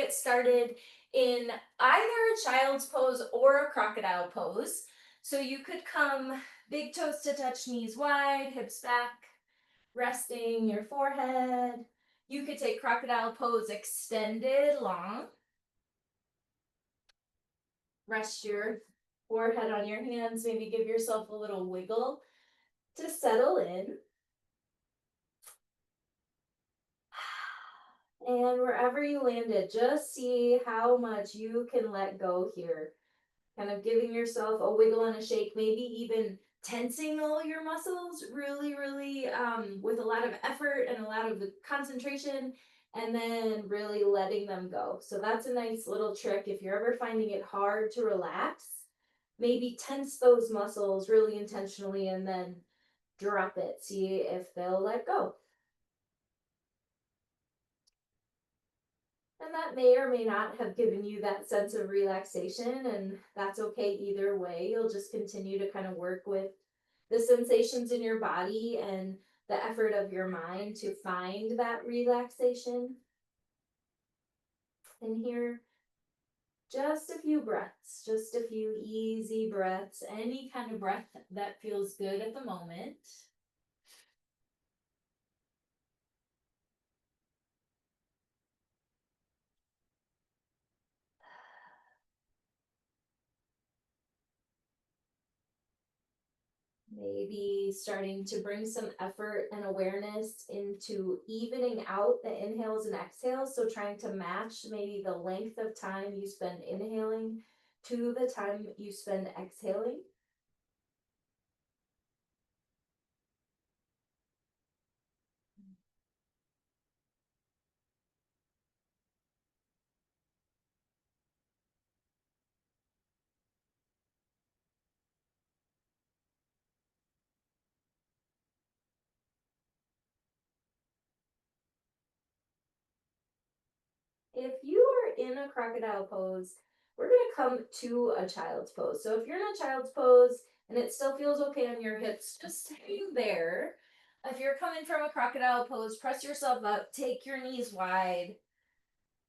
get started in either a child's pose or a crocodile pose. So you could come big toes to touch, knees wide, hips back, resting your forehead. You could take crocodile pose extended long. Rest your forehead on your hands, maybe give yourself a little wiggle to settle in. And wherever you landed, just see how much you can let go here. Kind of giving yourself a wiggle and a shake, maybe even tensing all your muscles really, with a lot of effort and a lot of concentration, and then really letting them go. So that's a nice little trick. If you're ever finding it hard to relax, maybe tense those muscles really intentionally and then drop it. See if they'll let go. And that may or may not have given you that sense of relaxation, and that's okay either way. You'll just continue to kind of work with the sensations in your body and the effort of your mind to find that relaxation. And here, just a few breaths, just a few easy breaths, any kind of breath that feels good at the moment. Maybe starting to bring some effort and awareness into evening out the inhales and exhales. So trying to match maybe the length of time you spend inhaling to the time you spend exhaling. If you are in a crocodile pose, we're going to come to a child's pose. So if you're in a child's pose and it still feels okay on your hips, just stay there. If you're coming from a crocodile pose, press yourself up, take your knees wide,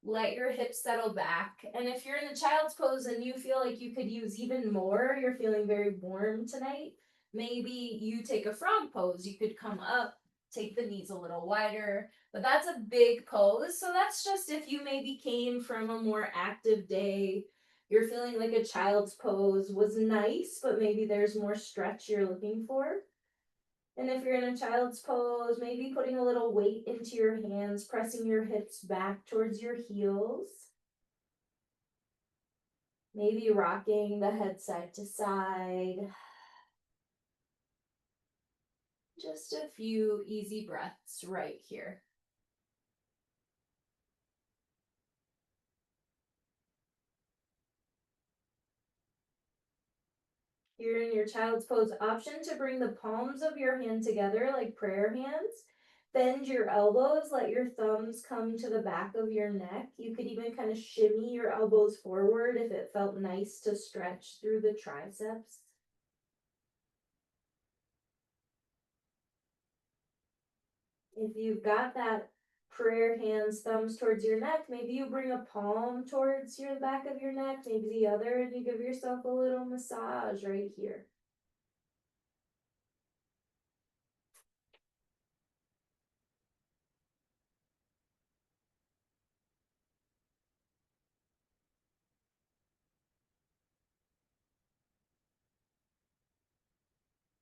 let your hips settle back. And if you're in a child's pose and you feel like you could use even more, you're feeling very warm tonight, maybe you take a frog pose. You could come up, take the knees a little wider, but that's a big pose. So that's just if you maybe came from a more active day, you're feeling like a child's pose was nice, but maybe there's more stretch you're looking for. And if you're in a child's pose, maybe putting a little weight into your hands, pressing your hips back towards your heels. Maybe rocking the head side to side. Just a few easy breaths right here. You're in your child's pose option to bring the palms of your hand together like prayer hands. Bend your elbows, let your thumbs come to the back of your neck. You could even kind of shimmy your elbows forward if it felt nice to stretch through the triceps. If you've got that prayer hands, thumbs towards your neck, maybe you bring a palm towards your back of your neck, maybe the other, and you give yourself a little massage right here.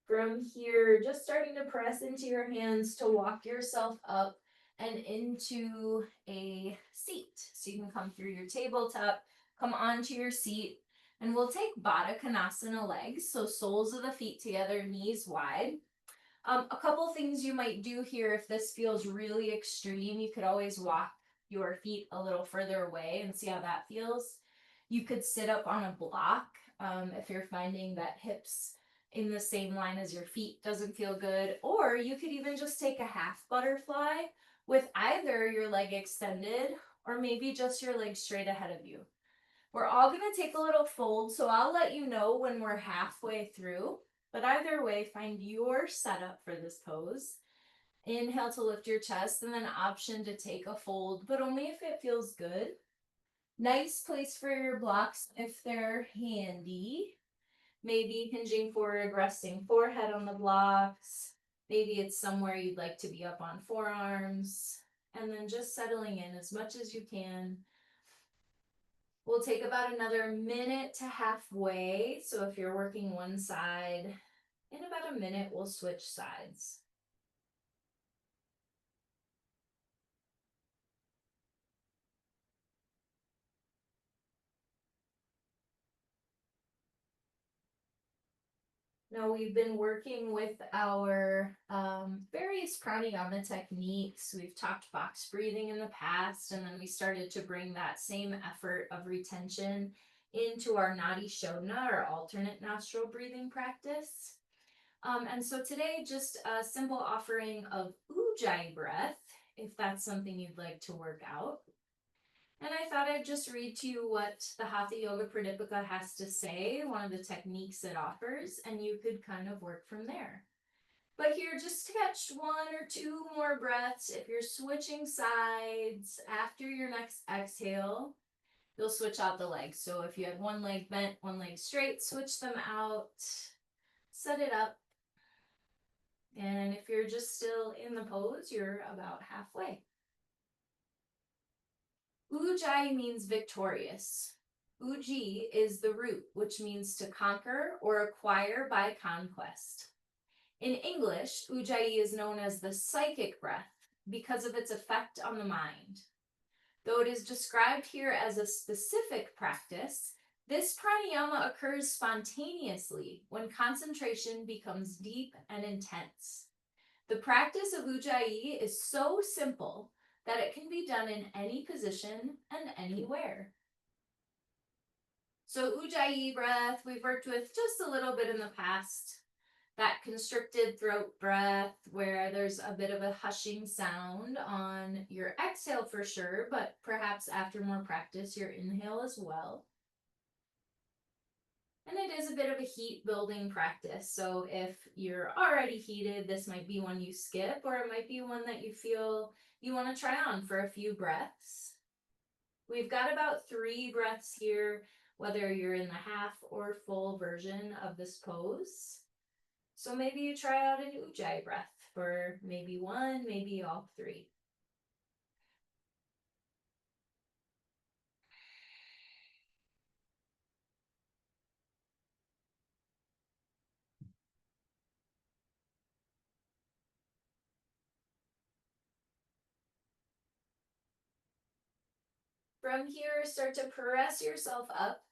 From here, just starting to press into your hands to walk yourself up and into a seat. So you can come through your tabletop, come onto your seat, and we'll take Baddha Konasana legs, so soles of the feet together, knees wide. A couple things you might do here if this feels really extreme, you could always walk your feet a little further away and see how that feels. You could sit up on a block if you're finding that hips in the same line as your feet doesn't feel good, or you could even just take a half butterfly with either your leg extended or maybe just your leg straight ahead of you. We're all going to take a little fold, so I'll let you know when we're halfway through. But either way, find your setup for this pose. Inhale to lift your chest, and then option to take a fold, but only if it feels good. Nice place for your blocks if they're handy. Maybe hinging forward, resting forehead on the blocks. Maybe it's somewhere you'd like to be up on forearms. And then just settling in as much as you can. We'll take about another minute to halfway. So if you're working one side, in about a minute, we'll switch sides. Now we've been working with our various pranayama techniques. We've talked box breathing in the past, and then we started to bring that same effort of retention into our nadi shodhana, or alternate nostril breathing practice. And so today, just a simple offering of ujjayi breath, if that's something you'd like to work out. And I thought I'd just read to you what the Hatha Yoga Pradipika has to say, one of the techniques it offers, and you could kind of work from there. But here, just catch one or two more breaths. If you're switching sides after your next exhale, you'll switch out the legs. So if you had one leg bent, one leg straight, switch them out, set it up. And if you're just still in the pose, you're about halfway. Ujjayi means victorious. Uji is the root, which means to conquer or acquire by conquest. In English, Ujjayi is known as the psychic breath because of its effect on the mind. Though it is described here as a specific practice, this pranayama occurs spontaneously when concentration becomes deep and intense. The practice of Ujjayi is so simple that it can be done in any position and anywhere. So Ujjayi breath, we've worked with just a little bit in the past. That constricted throat breath where there's a bit of a hushing sound on your exhale for sure, but perhaps after more practice, your inhale as well. And it is a bit of a heat building practice. So if you're already heated, this might be one you skip, or it might be one that you feel you want to try on for a few breaths. We've got about 3 breaths here, whether you're in the half or full version of this pose. So maybe you try out an ujjayi breath for maybe 1, maybe all 3. From here, start to press yourself up.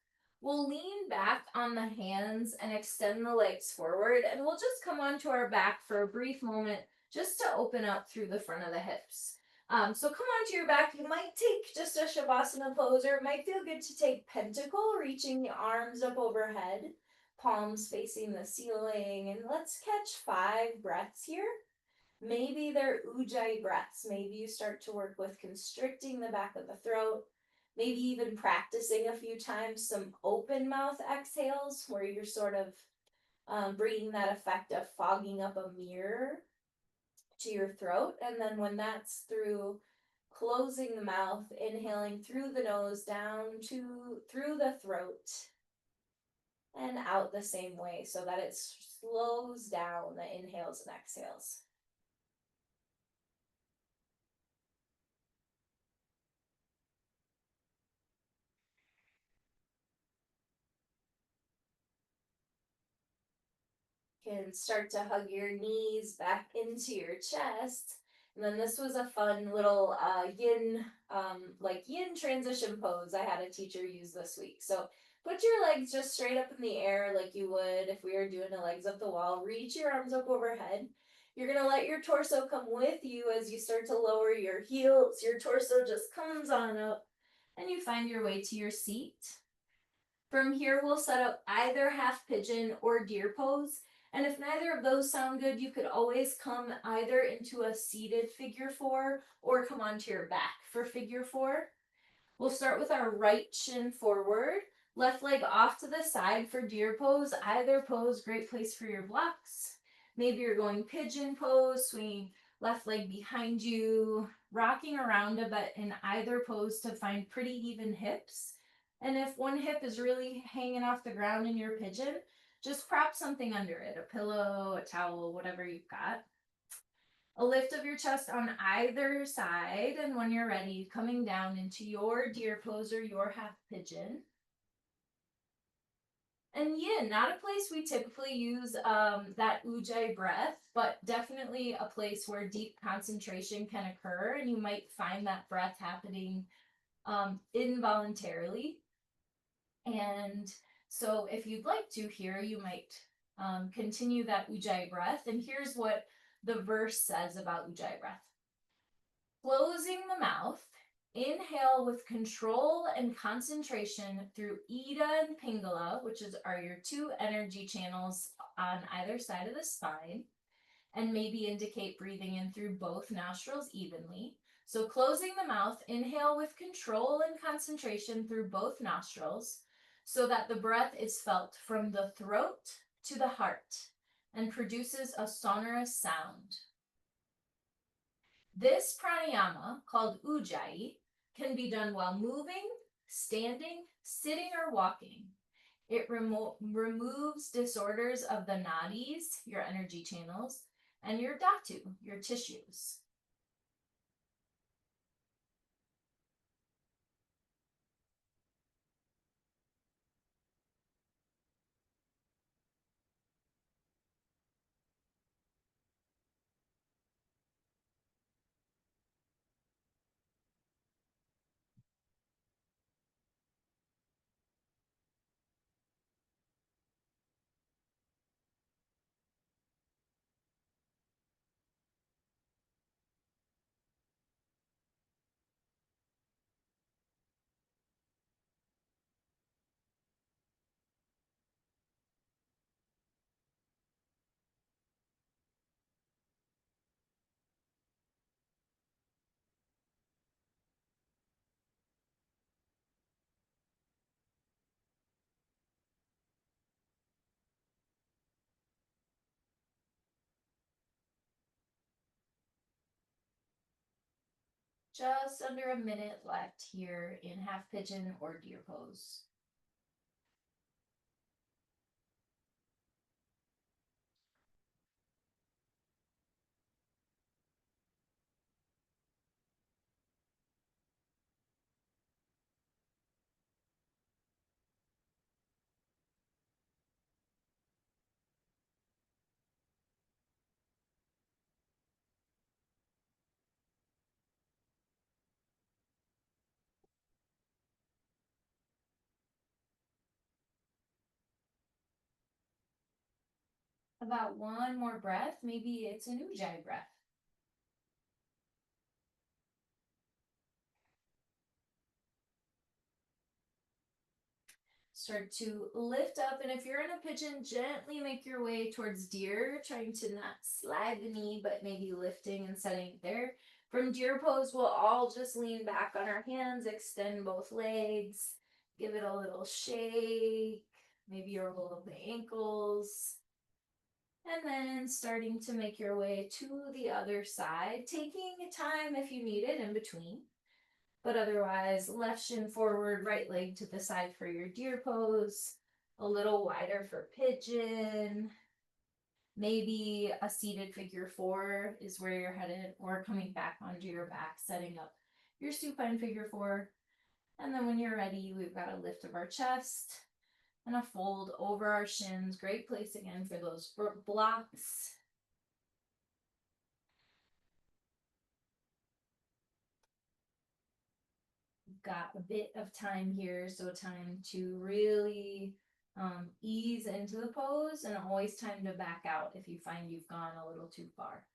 We'll lean back on the hands and extend the legs forward, and we'll just come onto our back for a brief moment just to open up through the front of the hips. So come onto your back. You might take just a shavasana pose, or it might feel good to take pentacle, reaching the arms up overhead, palms facing the ceiling, and let's catch 5 breaths here. Maybe they're ujjayi breaths. Maybe you start to work with constricting the back of the throat, maybe even practicing a few times some open mouth exhales where you're sort of bringing that effect of fogging up a mirror to your throat. And then when that's through, closing the mouth, inhaling through the nose down to through the throat and out the same way so that it slows down the inhales and exhales. Can start to hug your knees back into your chest. And then this was a fun little yin transition pose I had a teacher use this week. So put your legs just straight up in the air like you would if we were doing the legs up the wall. Reach your arms up overhead. You're going to let your torso come with you as you start to lower your heels. Your torso just comes on up and you find your way to your seat. From here, we'll set up either half pigeon or deer pose. And if neither of those sound good, you could always come either into a seated figure 4 or come onto your back for figure 4. We'll start with our right shin forward, left leg off to the side for deer pose. Either pose, great place for your blocks. Maybe you're going pigeon pose, swinging left leg behind you, rocking around a bit in either pose to find pretty even hips. And if one hip is really hanging off the ground in your pigeon, just prop something under it, a pillow, a towel, whatever you've got. A lift of your chest on either side, and when you're ready, coming down into your deer pose or your half pigeon. And yin, not a place we typically use that ujjayi breath, but definitely a place where deep concentration can occur, and you might find that breath happening involuntarily. And so, if you'd like to here, you might continue that ujjayi breath. And here's what the verse says about ujjayi breath. Closing the mouth, inhale with control and concentration through Ida and Pingala, which are your two energy channels on either side of the spine, and maybe indicate breathing in through both nostrils evenly. So closing the mouth, inhale with control and concentration through both nostrils so that the breath is felt from the throat to the heart and produces a sonorous sound. This pranayama, called ujjayi, can be done while moving, standing, sitting, or walking. It removes disorders of the nadis, your energy channels, and your dhatu, your tissues. Just under a minute left here in half pigeon or deer pose. About one more breath, maybe it's an ujjayi breath. Start to lift up, and if you're in a pigeon, gently make your way towards deer, trying to not slide the knee, but maybe lifting and setting there. From deer pose, we'll all just lean back on our hands, extend both legs, give it a little shake, maybe roll the ankles. And then starting to make your way to the other side, taking time if you need it in between. But otherwise, left shin forward, right leg to the side for your deer pose, a little wider for pigeon. Maybe a seated figure four is where you're headed, or coming back onto your back, setting up your supine figure four. And then when you're ready, we've got a lift of our chest and a fold over our shins. Great place again for those blocks. Got a bit of time here, so time to really ease into the pose, and always time to back out if you find you've gone a little too far.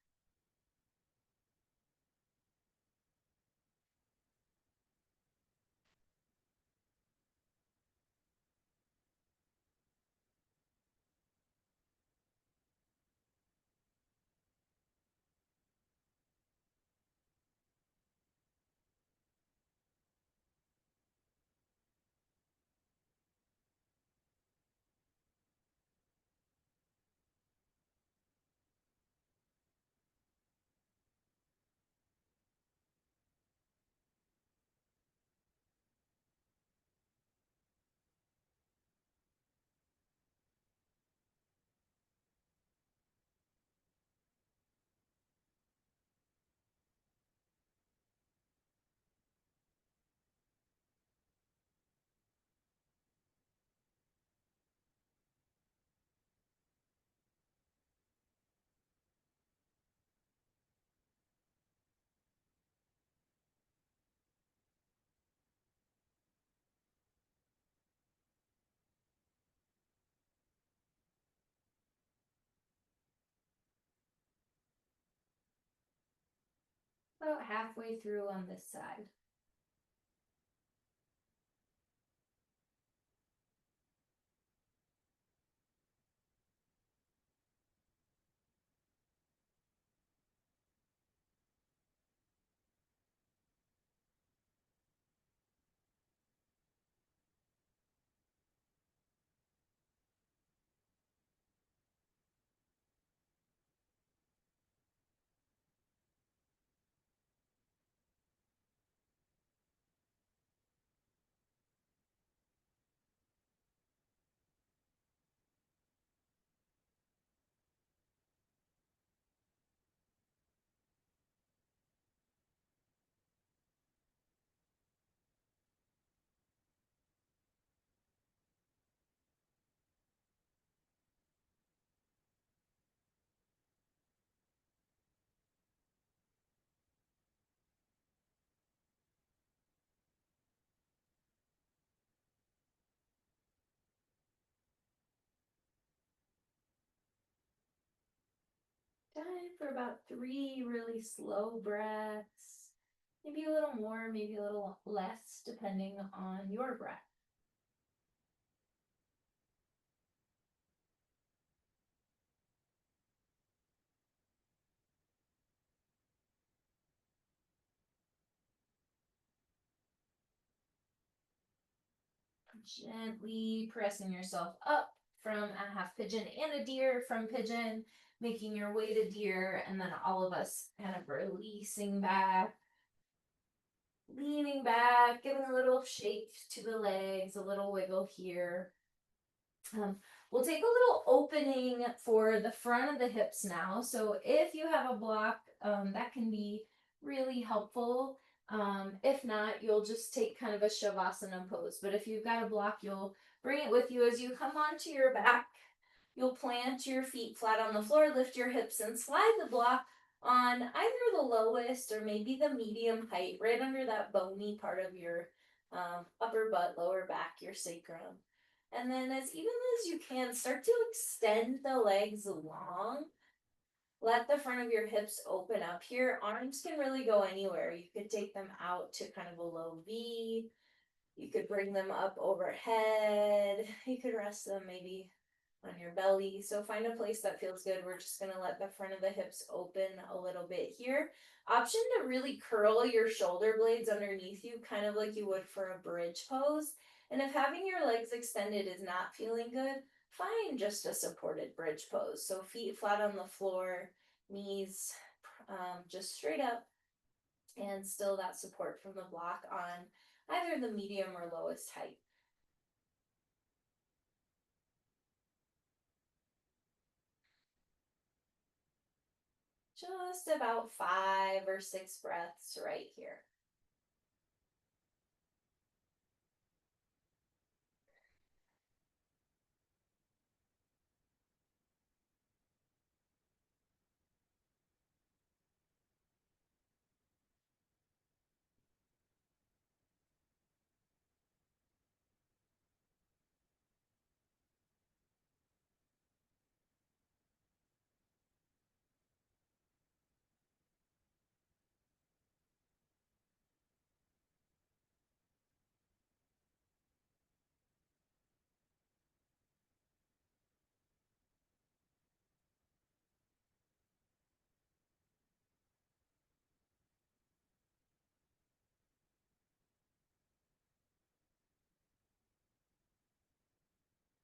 About halfway through on this side. Time for about 3 really slow breaths. Maybe a little more, maybe a little less, depending on your breath. Gently pressing yourself up from a half pigeon and a deer, from pigeon, making your way to deer, and then all of us kind of releasing back, leaning back, giving a little shake to the legs, a little wiggle here. Um, we'll take a little opening for the front of the hips now. So if you have a block, that can be really helpful. If not, you'll just take kind of a shavasana pose. But if you've got a block, you'll bring it with you as you come onto your back. You'll plant your feet flat on the floor, lift your hips, and slide the block on either the lowest or maybe the medium height, right under that bony part of your upper butt, lower back, your sacrum. And then as even as you can, start to extend the legs long. Let the front of your hips open up here. Arms can really go anywhere. You could take them out to kind of a low V. You could bring them up overhead. You could rest them maybe on your belly. So find a place that feels good. We're just going to let the front of the hips open a little bit here. Option to really curl your shoulder blades underneath you, kind of like you would for a bridge pose. And if having your legs extended is not feeling good, find just a supported bridge pose. So feet flat on the floor, knees just straight up, and still that support from the block on either the medium or lowest height. Just about 5 or 6 breaths right here.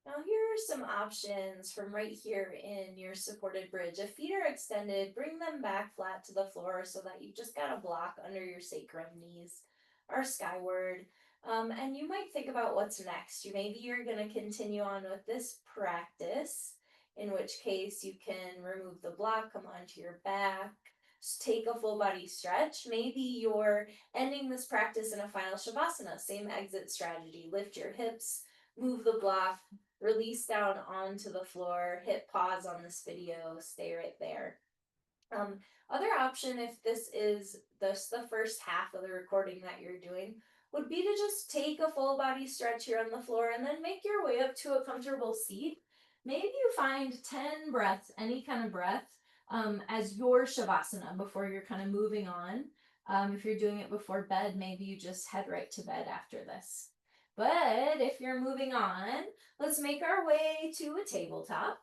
Now here are some options from right here in your supported bridge. If feet are extended, bring them back flat to the floor so that you've just got a block under your sacrum, knees are skyward. And you might think about what's next. Maybe you're going to continue on with this practice, in which case you can remove the block, come onto your back, take a full body stretch. Maybe you're ending this practice in a final shavasana, same exit strategy. Lift your hips, move the block, release down onto the floor, hit pause on this video, stay right there. Other option, if this is the first half of the recording that you're doing, would be to just take a full body stretch here on the floor and then make your way up to a comfortable seat. Maybe you find 10 breaths, any kind of breath, as your shavasana before you're kind of moving on. If you're doing it before bed, maybe you just head right to bed after this. But if you're moving on, let's make our way to a tabletop.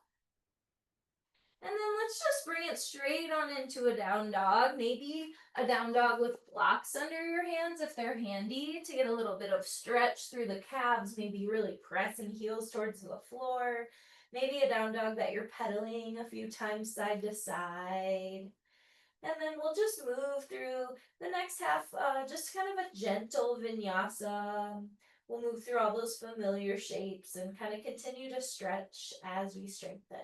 And then let's just bring it straight on into a down dog. Maybe a down dog with blocks under your hands if they're handy to get a little bit of stretch through the calves, maybe really pressing heels towards the floor. Maybe a down dog that you're pedaling a few times side to side. And then we'll just move through the next half, just kind of a gentle vinyasa. We'll move through all those familiar shapes and kind of continue to stretch as we strengthen.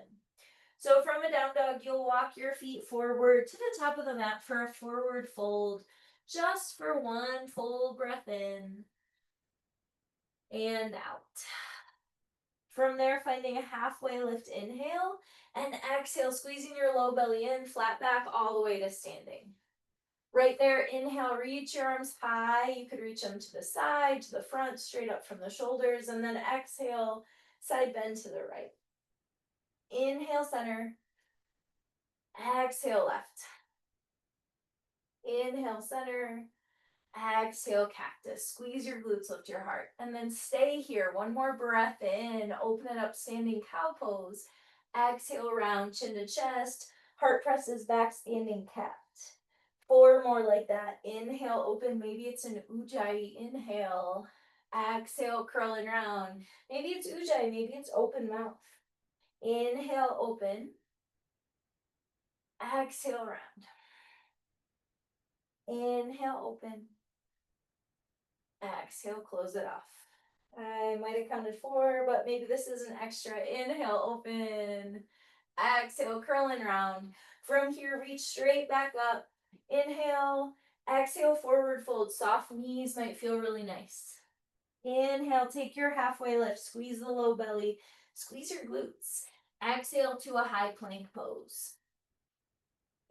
So from a down dog, you'll walk your feet forward to the top of the mat for a forward fold, just for one full breath in and out. From there, finding a halfway lift inhale, and exhale, squeezing your low belly in, flat back all the way to standing. Right there, inhale, reach your arms high. You could reach them to the side, to the front, straight up from the shoulders, and then exhale, side bend to the right. Inhale, center. Exhale, left. Inhale, center. Exhale, cactus. Squeeze your glutes, lift your heart. And then stay here. One more breath in. Open it up, standing cow pose. Exhale, round, chin to chest. Heart presses back, standing cat. 4 more like that. Inhale, open. Maybe it's an ujjayi. Inhale. Exhale, curl and round. Maybe it's ujjayi. Maybe it's open mouth. Inhale, open. Exhale, round. Inhale, open. Exhale, close it off. I might have counted 4, but maybe this is an extra. Inhale, open. Exhale, curl and round. From here, reach straight back up. Inhale. Exhale, forward fold. Soft knees might feel really nice. Inhale, take your halfway lift. Squeeze the low belly. Squeeze your glutes. Exhale to a high plank pose.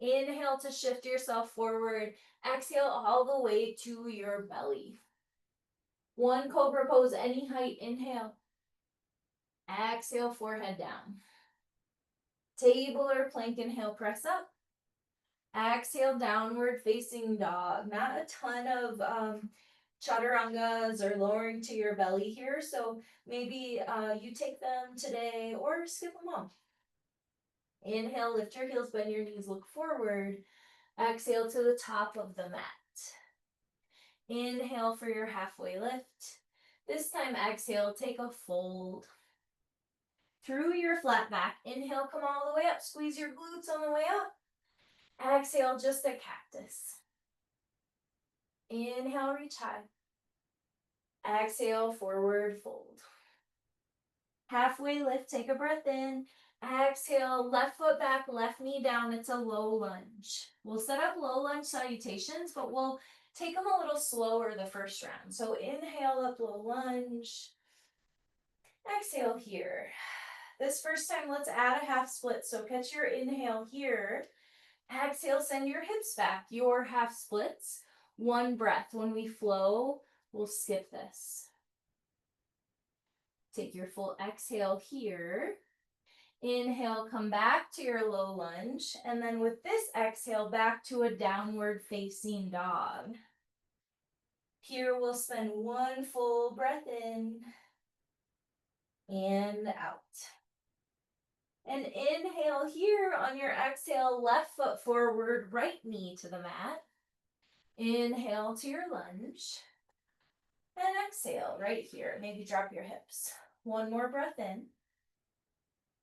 Inhale to shift yourself forward. Exhale all the way to your belly. One cobra pose, any height. Inhale. Exhale, forehead down. Table or plank, inhale, press up. Exhale, downward facing dog. Not a ton of chaturangas or lowering to your belly here, so maybe you take them today or skip them all. Inhale, lift your heels, bend your knees, look forward. Exhale to the top of the mat. Inhale for your halfway lift. This time, exhale, take a fold. Through your flat back, inhale, come all the way up. Squeeze your glutes on the way up. Exhale, just a cactus. Inhale, reach high. Exhale, forward fold. Halfway lift, take a breath in. Exhale, left foot back, left knee down. It's a low lunge. We'll set up low lunge salutations, but we'll take them a little slower the first round. So inhale up, low lunge. Exhale here. This first time, let's add a half split. So catch your inhale here. Exhale, send your hips back. Your half splits. One breath. When we flow, we'll skip this. Take your full exhale here. Inhale, come back to your low lunge. And then with this exhale, back to a downward facing dog. Here we'll spend one full breath in and out. And inhale here. On your exhale, left foot forward, right knee to the mat. Inhale to your lunge. And exhale right here. Maybe drop your hips. One more breath in.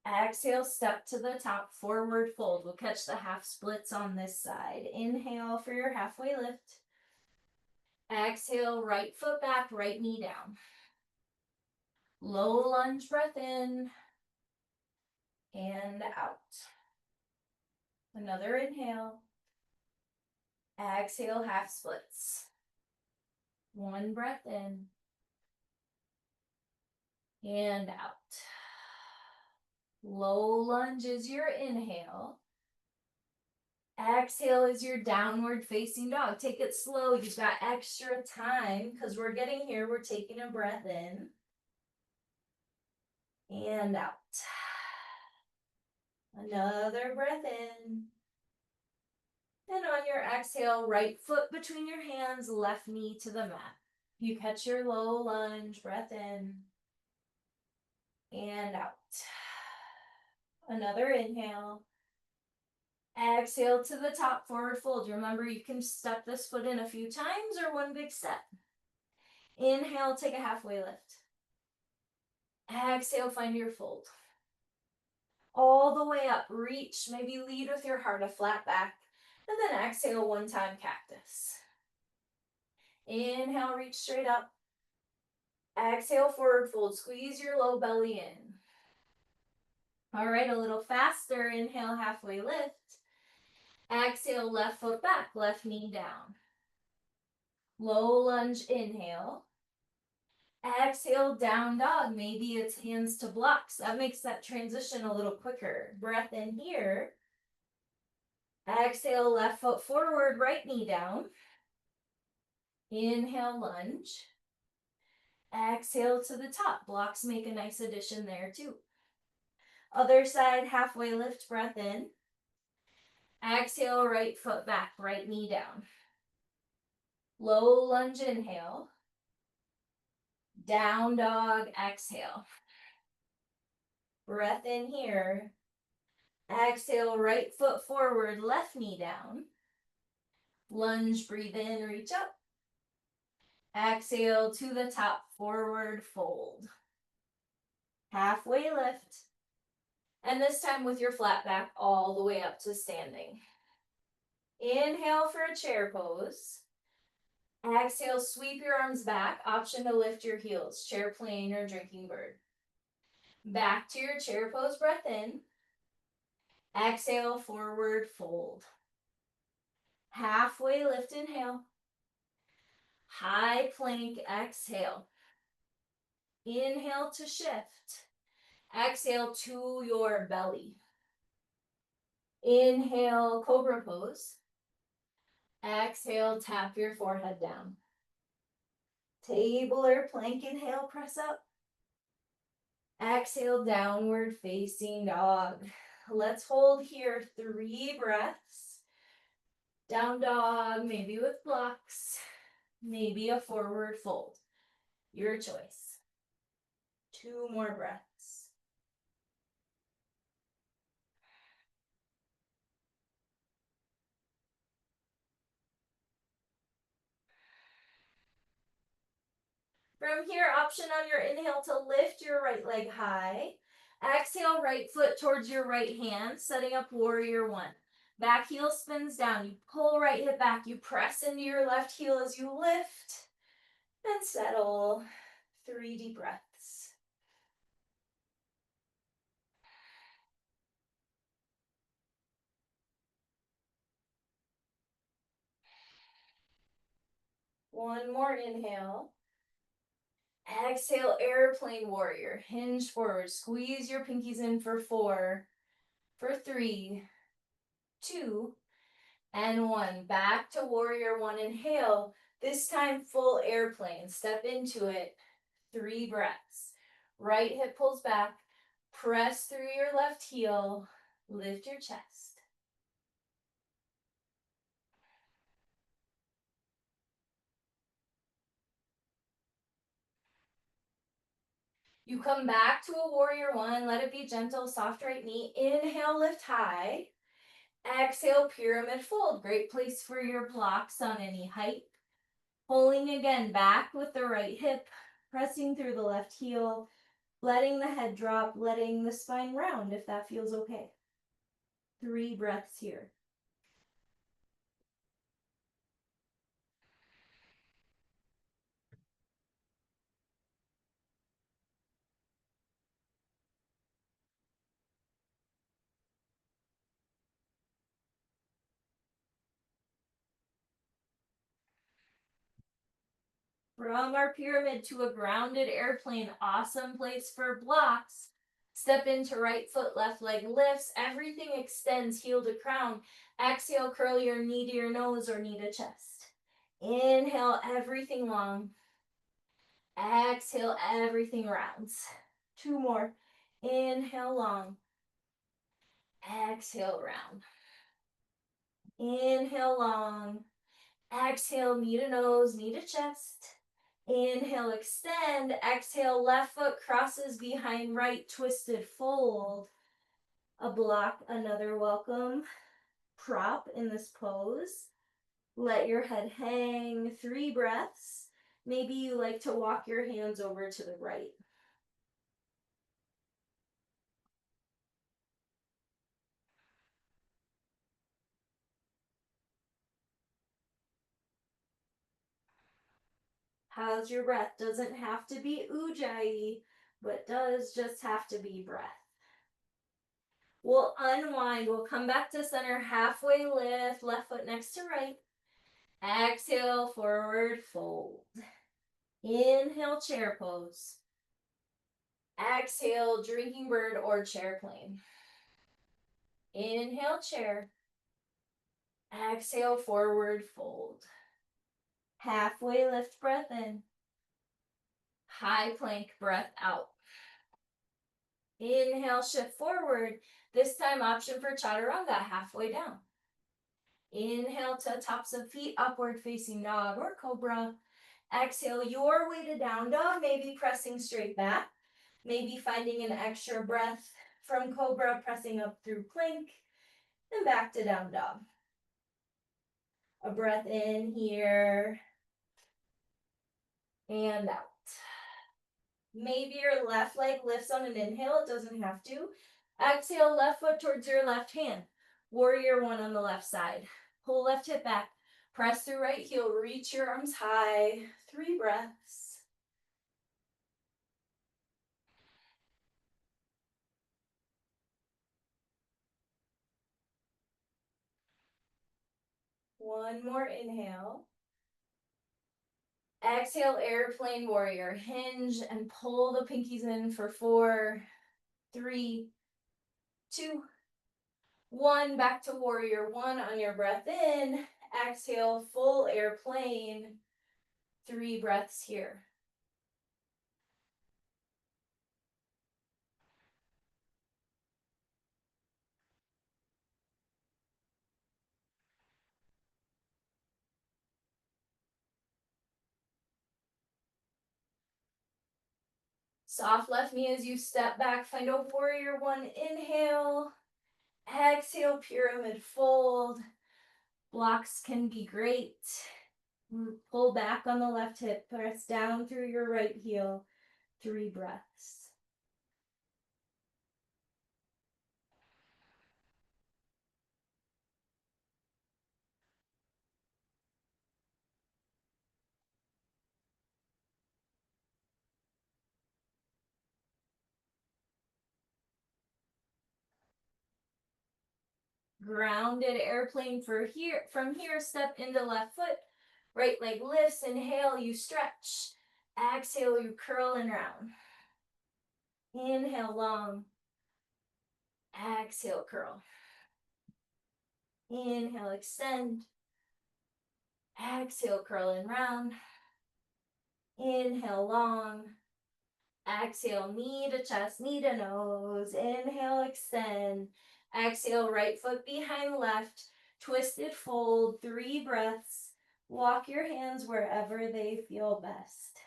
Exhale, step to the top, forward fold. We'll catch the half splits on this side. Inhale for your halfway lift. Exhale, right foot back, right knee down. Low lunge breath in and out. Another inhale. Exhale, half splits. One breath in and out. Low lunge is your inhale. Exhale is your downward facing dog. Take it slow. You've got extra time because we're getting here. We're taking a breath in and out. Another breath in And on your exhale, right foot between your hands, left knee to the mat. You catch your low lunge, breath in and out. Another inhale. Exhale to the top, forward fold. Remember, you can step this foot in a few times or one big step. Inhale, take a halfway lift. Exhale, find your fold. All the way up, reach, maybe lead with your heart, a flat back. And then exhale, one time cactus. Inhale, reach straight up. Exhale, forward fold. Squeeze your low belly in. All right, a little faster. Inhale, halfway lift. Exhale, left foot back, left knee down. Low lunge, inhale. Exhale, down dog. Maybe it's hands to blocks. That makes that transition a little quicker. Breath in here. Exhale, left foot forward, right knee down. Inhale, lunge. Exhale to the top. Blocks make a nice addition there too. Other side, halfway lift, breath in. Exhale, right foot back, right knee down. Low lunge, inhale. Down dog, exhale. Breath in here. Exhale, right foot forward, left knee down. Lunge, breathe in, reach up. Exhale to the top, forward fold. Halfway lift. And this time with your flat back all the way up to standing. Inhale for a chair pose. Exhale, sweep your arms back. Option to lift your heels, chair plane or drinking bird. Back to your chair pose, breath in. Exhale, forward fold. Halfway lift, inhale. High plank, exhale. Inhale to shift. Exhale to your belly. Inhale, cobra pose. Exhale, tap your forehead down. Table or plank, inhale, press up. Exhale, downward facing dog. Let's hold here 3 breaths. Down dog, maybe with blocks, maybe a forward fold. Your choice. 2 more breaths. From here, option on your inhale to lift your right leg high. Exhale, right foot towards your right hand, setting up warrior 1. Back heel spins down. You pull right hip back. You press into your left heel as you lift and settle. 3 deep breaths. One more inhale. Exhale, airplane warrior. Hinge forward. Squeeze your pinkies in for 4, for 3, 2, and 1. Back to warrior 1. Inhale. This time full airplane. Step into it. 3 breaths. Right hip pulls back. Press through your left heel. Lift your chest. You come back to a warrior 1. Let it be gentle, soft right knee. Inhale, lift high. Exhale, pyramid fold. Great place for your blocks on any height. Pulling again back with the right hip, pressing through the left heel, letting the head drop, letting the spine round if that feels okay. 3 breaths here. From our pyramid to a grounded airplane, awesome place for blocks. Step into right foot, left leg lifts. Everything extends, heel to crown. Exhale, curl your knee to your nose or knee to chest. Inhale, everything long. Exhale, everything rounds. 2 more. Inhale long. Exhale round. Inhale long. Exhale, knee to nose, knee to chest. Inhale, extend. Exhale, left foot crosses behind right, twisted fold. A block, another welcome prop in this pose. Let your head hang, 3 breaths. Maybe you like to walk your hands over to the right. How's your breath? Doesn't have to be ujjayi, but does just have to be breath. We'll unwind. We'll come back to center, halfway lift, left foot next to right. Exhale, forward fold. Inhale, chair pose. Exhale, drinking bird or chair plane. Inhale, chair. Exhale, forward fold. Halfway lift, breath in. High plank, breath out. Inhale, shift forward. This time, option for chaturanga, halfway down. Inhale to tops of feet, upward facing dog or cobra. Exhale your way to down dog, maybe pressing straight back. Maybe finding an extra breath from cobra, pressing up through plank. And back to down dog. A breath in here. And out. Maybe your left leg lifts on an inhale, it doesn't have to. Exhale, left foot towards your left hand. Warrior one on the left side. Pull left hip back. Press through right heel, reach your arms high. 3 breaths. One more inhale. Exhale, airplane warrior. Hinge and pull the pinkies in for 4, 3, 2, 1. Back to warrior one on your breath in. Exhale, full airplane. 3 breaths here. Soft left knee as you step back. Find a warrior one. Inhale. Exhale, pyramid fold. Blocks can be great. Pull back on the left hip. Press down through your right heel. 3 breaths. Grounded airplane for here. From here, step into left foot. Right leg lifts. Inhale, you stretch. Exhale, you curl and round. Inhale, long. Exhale, curl. Inhale, extend. Exhale, curl and round. Inhale, long. Exhale, knee to chest, knee to nose. Inhale, extend. Exhale, right foot behind left. Twisted fold, 3 breaths. Walk your hands wherever they feel best.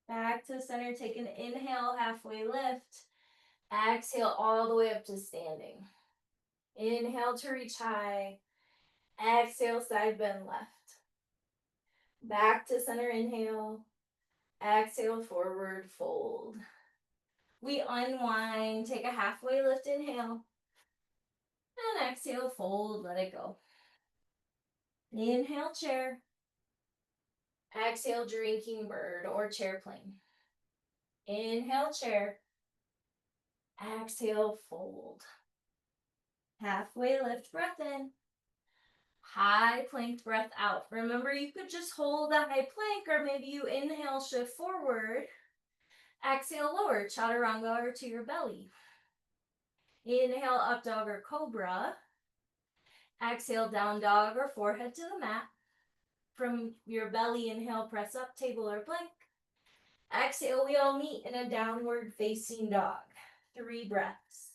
Back to center, take an inhale, halfway lift. Exhale all the way up to standing. Inhale to reach high. Exhale, side bend left. Back to center, inhale. Exhale, forward fold. We unwind, take a halfway lift, inhale. And exhale, fold, let it go. Inhale, chair. Exhale, drinking bird or chair plane. Inhale, chair. Exhale, fold. Halfway lift, breath in. High plank, breath out. Remember, you could just hold that high plank, or maybe you inhale, shift forward. Exhale, lower, chaturanga or to your belly. Inhale, up dog or cobra. Exhale, down dog or forehead to the mat. From your belly, inhale, press up, table or plank. Exhale, we all meet in a downward facing dog. 3 breaths.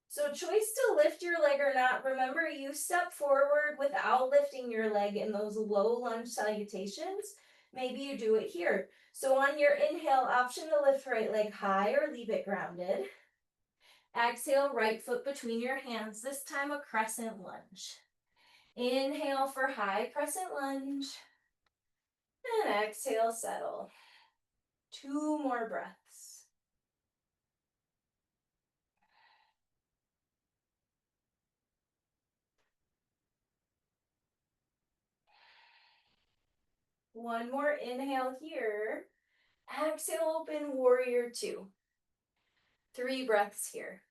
So choice to lift your leg or not. Remember, you step forward without lifting your leg in those low lunge salutations. Maybe you do it here. So on your inhale, option to lift right leg high or leave it grounded. Exhale, right foot between your hands, this time a crescent lunge. Inhale for high crescent lunge. And exhale, settle. 2 more breaths. One more inhale here. Exhale, open warrior 2. 3 breaths here.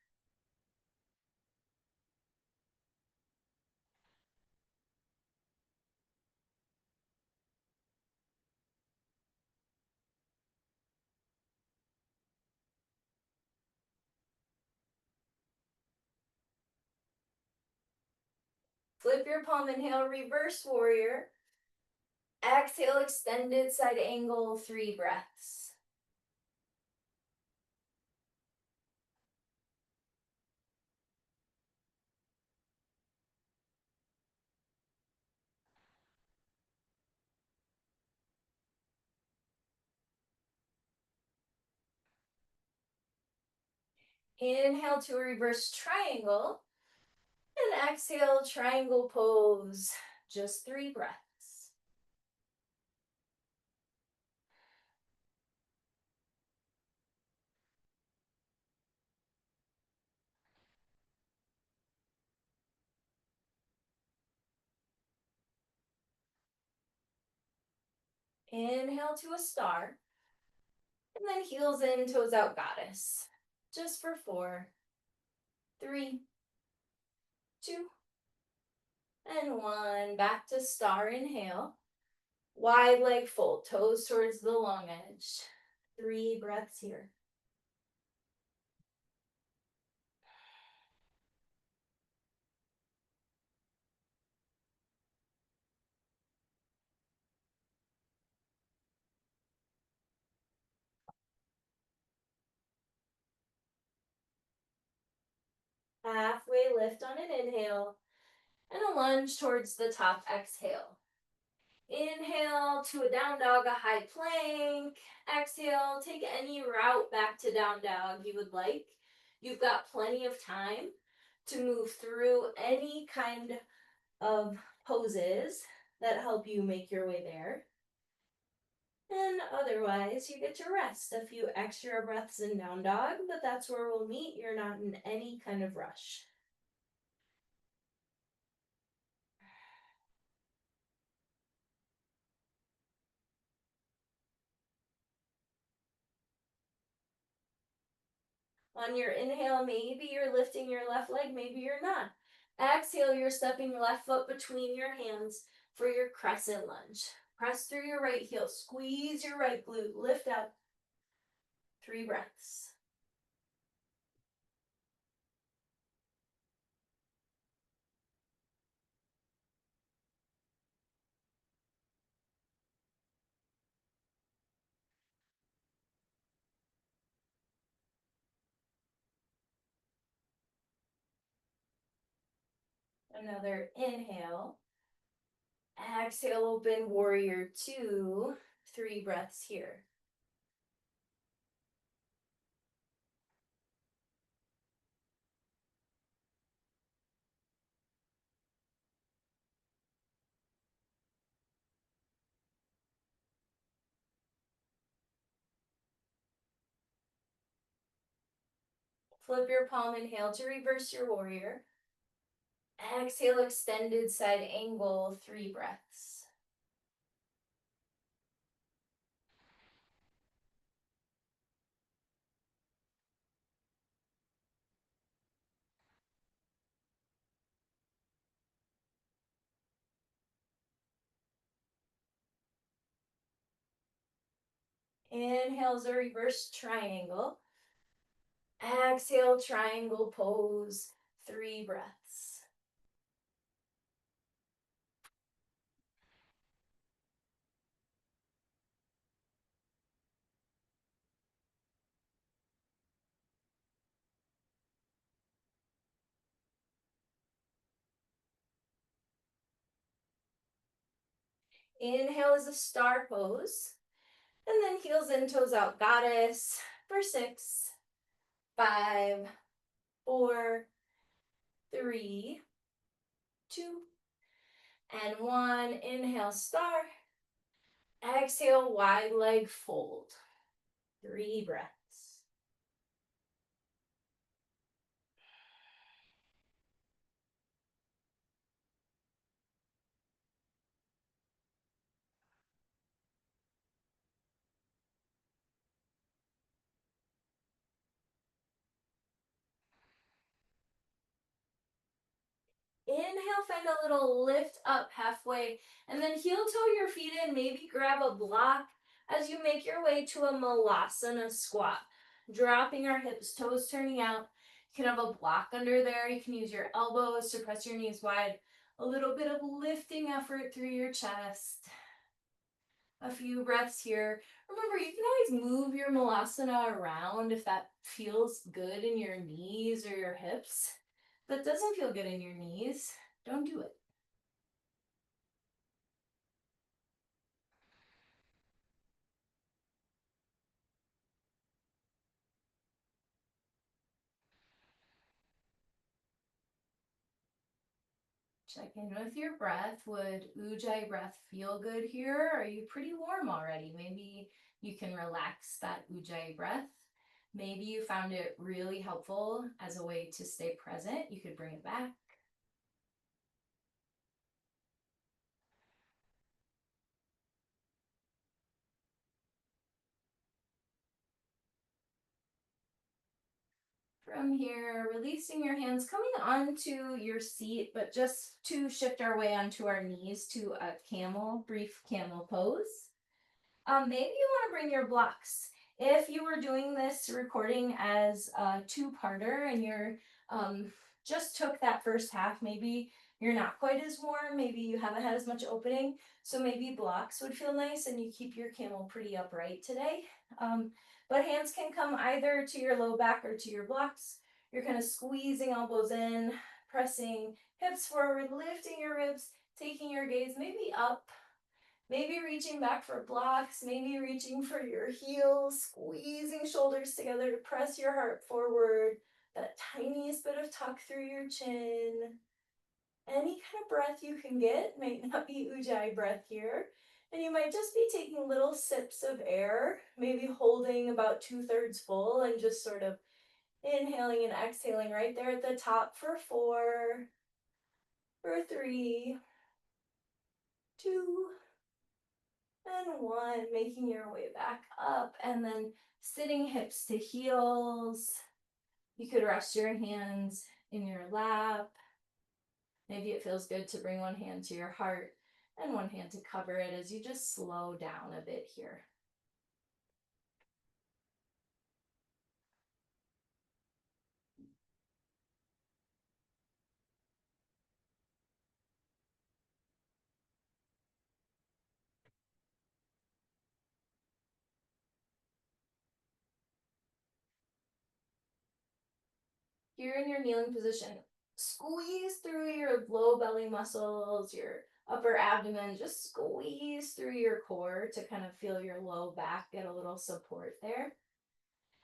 Flip your palm, inhale, reverse warrior. Exhale, extended side angle, 3 breaths. Inhale to a reverse triangle. And exhale, triangle pose, just 3 breaths. Inhale to a star. And then heels in, toes out, goddess. Just for 4, 3, 2, and 1. Back to star, inhale. Wide leg fold, toes towards the long edge. 3 breaths here. Halfway lift on an inhale. And a lunge towards the top, exhale. Inhale to a down dog, a high plank. Exhale, take any route back to down dog you would like. You've got plenty of time to move through any kind of poses that help you make your way there. And otherwise, you get to rest a few extra breaths in down dog, but that's where we'll meet. You're not in any kind of rush. On your inhale, maybe you're lifting your left leg, maybe you're not. Exhale, you're stepping left foot between your hands for your crescent lunge. Press through your right heel, squeeze your right glute, lift up. 3 breaths. Another inhale. Exhale, open warrior 2. 3 breaths here. Flip your palm, inhale to reverse your warrior. Exhale, extended side angle, 3 breaths. Inhale is a reverse triangle. Exhale, triangle pose, 3 breaths. Inhale is a star pose. And then heels in, toes out, goddess for 6, 5, 4, 3, 2, and 1. Inhale, star. Exhale, wide leg fold. 3 breaths. Inhale, find a little lift up halfway, and then heel toe your feet in, maybe grab a block as you make your way to a malasana squat. Dropping our hips, toes turning out. You can have a block under there. You can use your elbows to press your knees wide. A little bit of lifting effort through your chest. A few breaths here. Remember, you can always move your malasana around if that feels good in your knees or your hips. If that doesn't feel good in your knees, don't do it. Check in with your breath. Would ujjayi breath feel good here? Are you pretty warm already? Maybe you can relax that ujjayi breath. Maybe you found it really helpful as a way to stay present. You could bring it back. From here, releasing your hands, coming onto your seat, but just to shift our way onto our knees to a brief camel pose. Maybe you want to bring your blocks. If you were doing this recording as a two-parter and you're just took that first half, maybe you're not quite as warm, maybe you haven't had as much opening, so maybe blocks would feel nice and you keep your camel pretty upright today. But hands can come either to your low back or to your blocks. You're kind of squeezing elbows in, pressing hips forward, lifting your ribs, taking your gaze maybe up. Maybe reaching back for blocks, maybe reaching for your heels, squeezing shoulders together to press your heart forward, that tiniest bit of tuck through your chin. Any kind of breath you can get, might not be ujjayi breath here. And you might just be taking little sips of air, maybe holding about 2/3 full and just sort of inhaling and exhaling right there at the top for 4, for 3, 2, and 1, making your way back up, and then sitting hips to heels. You could rest your hands in your lap. Maybe it feels good to bring one hand to your heart and one hand to cover it as you just slow down a bit here. Here in your kneeling position, squeeze through your low belly muscles, your upper abdomen, just squeeze through your core to kind of feel your low back get a little support there.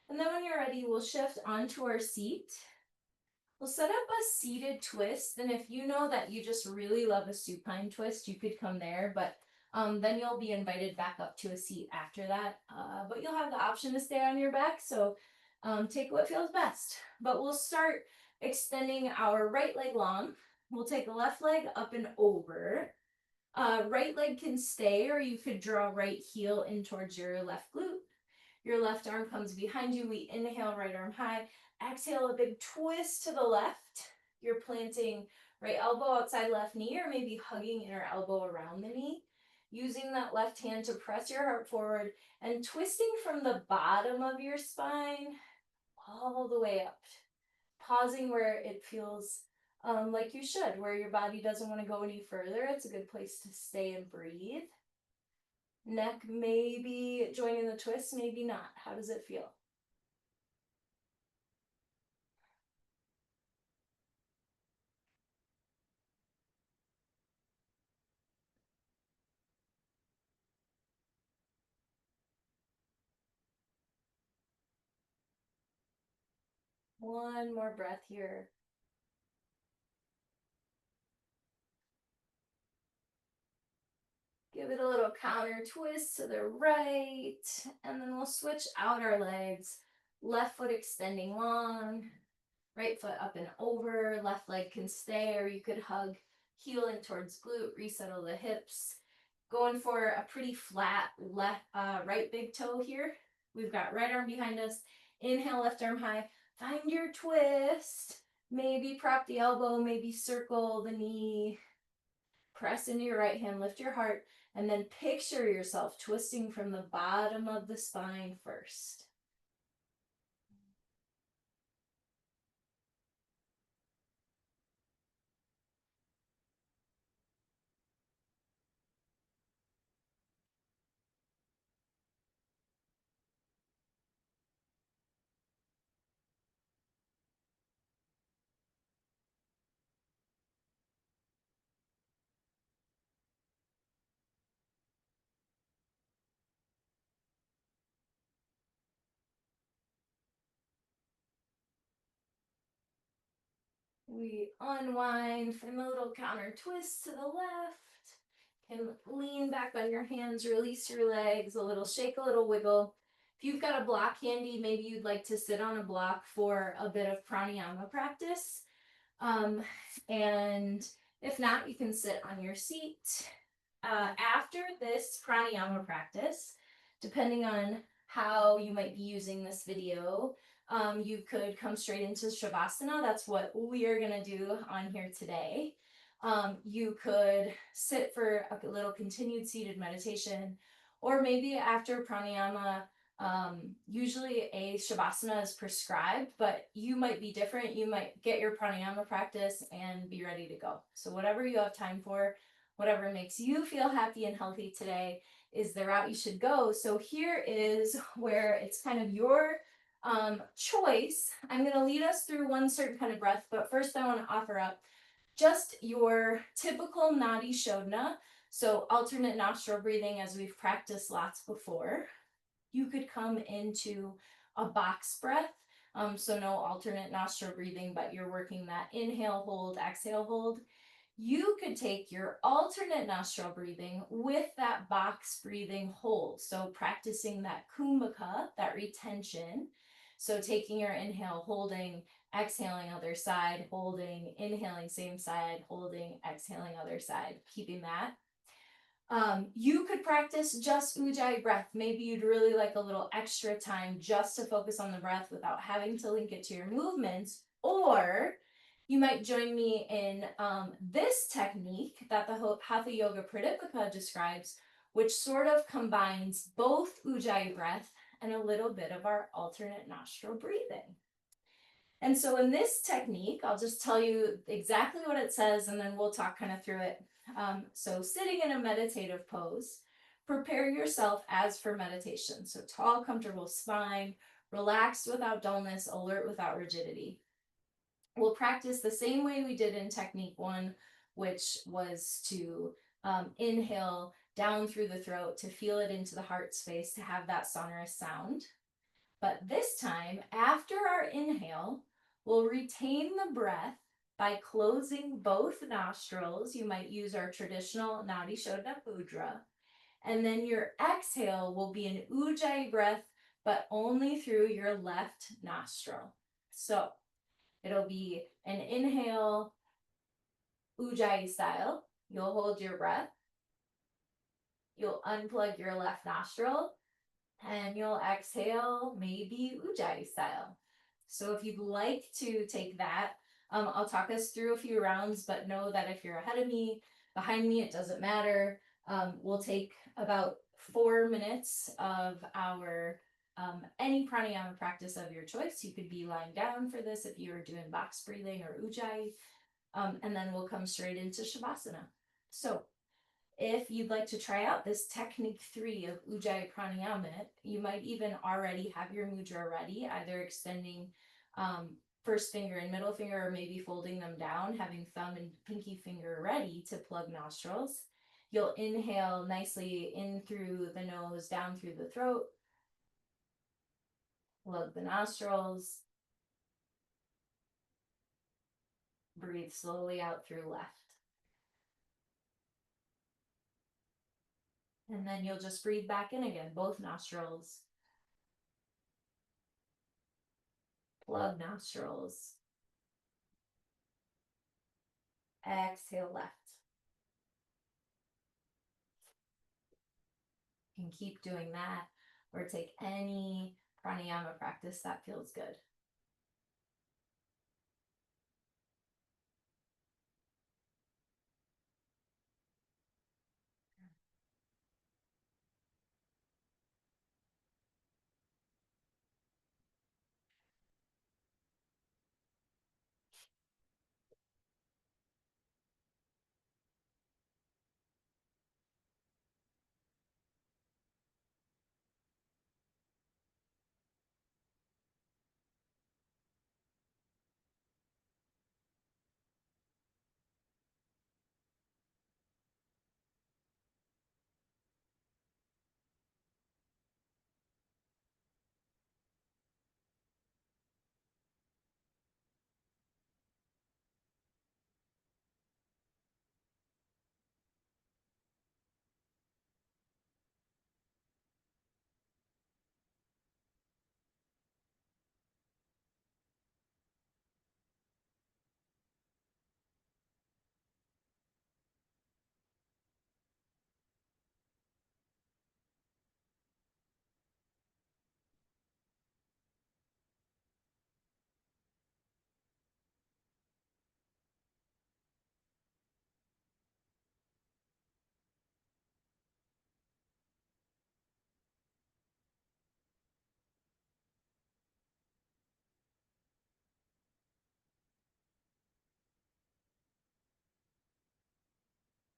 And then when you're ready, we'll shift onto our seat. We'll set up a seated twist, and if you know that you just really love a supine twist, you could come there, but then you'll be invited back up to a seat after that. But you'll have the option to stay on your back, so take what feels best. But we'll start extending our right leg long. We'll take the left leg up and over. Right leg can stay, or you could draw right heel in towards your left glute. Your left arm comes behind you. We inhale, right arm high. Exhale, a big twist to the left. You're planting right elbow outside left knee, or maybe hugging inner elbow around the knee. using that left hand to press your heart forward and twisting from the bottom of your spine all the way up. Pausing where it feels like you should, where your body doesn't want to go any further. It's a good place to stay and breathe. Neck maybe joining the twist, maybe not. How does it feel? One more breath here. Give it a little counter twist to the right, and then we'll switch out our legs. Left foot extending long, right foot up and over, left leg can stay, or you could hug heel in towards glute, resettle the hips. Going for a pretty flat right big toe here. We've got right arm behind us. Inhale, left arm high. Find your twist. Maybe prop the elbow, maybe circle the knee. Press into your right hand, lift your heart, and then picture yourself twisting from the bottom of the spine first. We unwind from a little counter twist to the left. Can lean back on your hands, release your legs, a little shake, a little wiggle. If you've got a block handy, maybe you'd like to sit on a block for a bit of pranayama practice. And if not, you can sit on your seat. After this pranayama practice, depending on how you might be using this video, you could come straight into savasna. That's what we are going to do on here today. You could sit for a little continued seated meditation, or maybe after pranayama, usually a shavasana is prescribed, but you might be different. You might get your pranayama practice and be ready to go. So whatever you have time for, whatever makes you feel happy and healthy today is the route you should go. So here is where it's kind of your choice. I'm going to lead us through one certain kind of breath, but first I want to offer up just your typical nadi shodhana. So alternate nostril breathing, as we've practiced lots before. You could come into a box breath. So no alternate nostril breathing, but you're working that inhale, hold, exhale, hold. You could take your alternate nostril breathing with that box breathing hold. So practicing that kumbhaka, that retention. So taking your inhale, holding, exhaling other side, holding, inhaling same side, holding, exhaling other side, keeping that. You could practice just ujjayi breath. Maybe you'd really like a little extra time just to focus on the breath without having to link it to your movements. Or you might join me in this technique that the Hatha Yoga Pradipika describes, which sort of combines both ujjayi breath and a little bit of our alternate nostril breathing. And so in this technique, I'll just tell you exactly what it says, and then we'll talk kind of through it. So sitting in a meditative pose, prepare yourself as for meditation. So tall, comfortable spine, relaxed without dullness, alert without rigidity. We'll practice the same way we did in technique one, which was to inhale down through the throat, to feel it into the heart space, to have that sonorous sound. But this time, after our inhale, we'll retain the breath by closing both nostrils. You might use our traditional Nadi Shodhana Mudra. And then your exhale will be an ujjayi breath, but only through your left nostril. So it'll be an inhale, ujjayi style. You'll hold your breath. You'll unplug your left nostril, and you'll exhale, maybe ujjayi style. So if you'd like to take that, I'll talk us through a few rounds, but know that if you're ahead of me, behind me, it doesn't matter. We'll take about 4 minutes of our any pranayama practice of your choice. You could be lying down for this if you were doing box breathing or ujjayi, and then we'll come straight into shavasana. So if you'd like to try out this technique 3 of ujjayi pranayama, you might even already have your mudra ready, either extending first finger and middle finger, or maybe folding them down, having thumb and pinky finger ready to plug nostrils. You'll inhale nicely in through the nose, down through the throat, plug the nostrils, breathe slowly out through left. And then you'll just breathe back in again, both nostrils. Plug nostrils. Exhale left. You can keep doing that, or take any pranayama practice that feels good.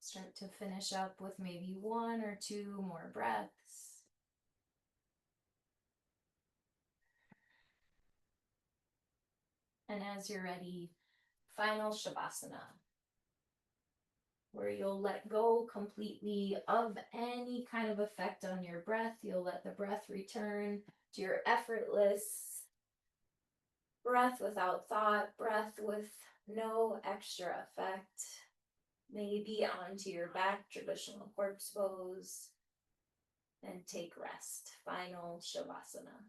Start to finish up with maybe 1 or 2 more breaths. And as you're ready, final shavasana, where you'll let go completely of any kind of effect on your breath. You'll let the breath return to your effortless breath without thought, breath with no extra effect. Maybe onto your back, traditional corpse pose, and take rest. Final shavasana.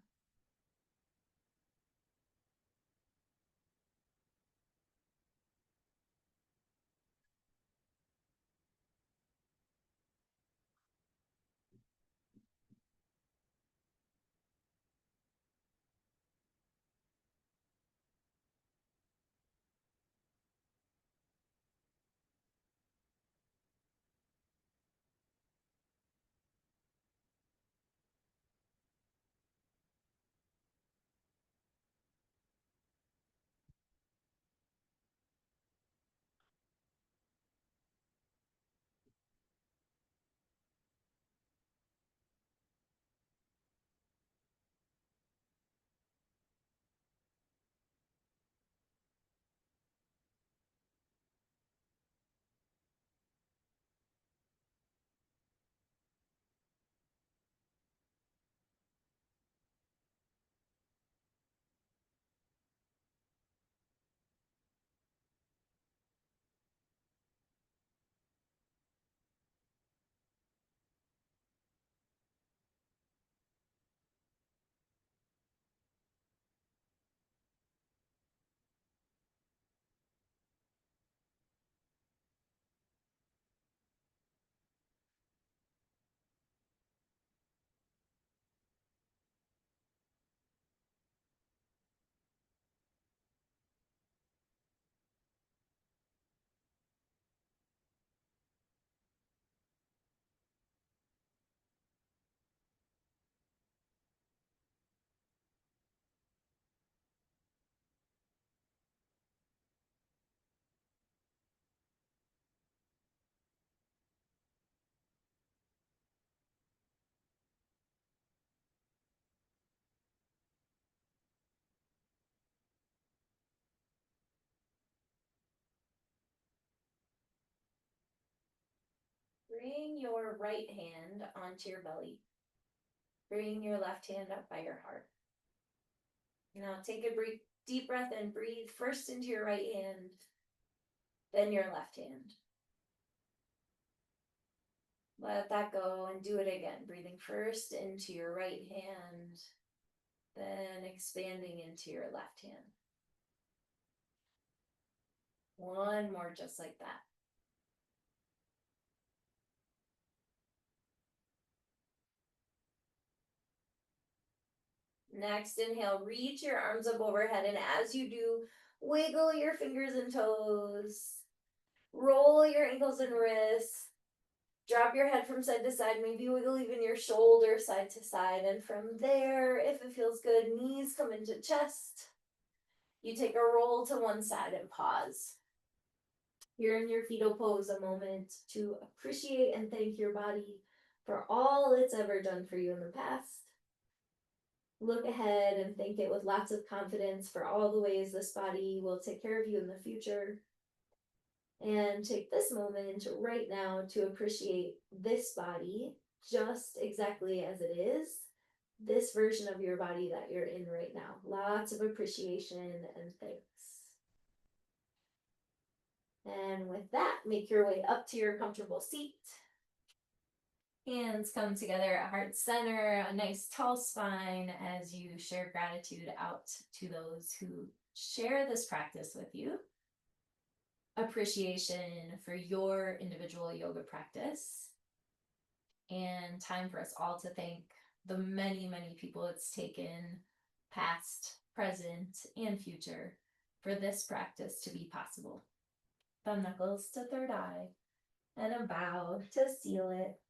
bring your right hand onto your belly. Bring your left hand up by your heart. Now take a deep breath and breathe first into your right hand, then your left hand. Let that go and do it again. Breathing first into your right hand, then expanding into your left hand. One more just like that. Next, inhale, reach your arms up overhead, and as you do, wiggle your fingers and toes. Roll your ankles and wrists. Drop your head from side to side, maybe wiggle even your shoulder side to side. And from there, if it feels good, knees come into chest. You take a roll to one side and pause. You're in your fetal pose a moment to appreciate and thank your body for all it's ever done for you in the past. Look ahead and thank it with lots of confidence for all the ways this body will take care of you in the future. And take this moment right now to appreciate this body just exactly as it is, this version of your body that you're in right now. Lots of appreciation and thanks. And with that, make your way up to your comfortable seat. Hands come together at heart center, a nice tall spine as you share gratitude out to those who share this practice with you. Appreciation for your individual yoga practice, and time for us all to thank the many, many people it's taken, past, present, and future, for this practice to be possible. Thumb knuckles to third eye, and a bow to seal it.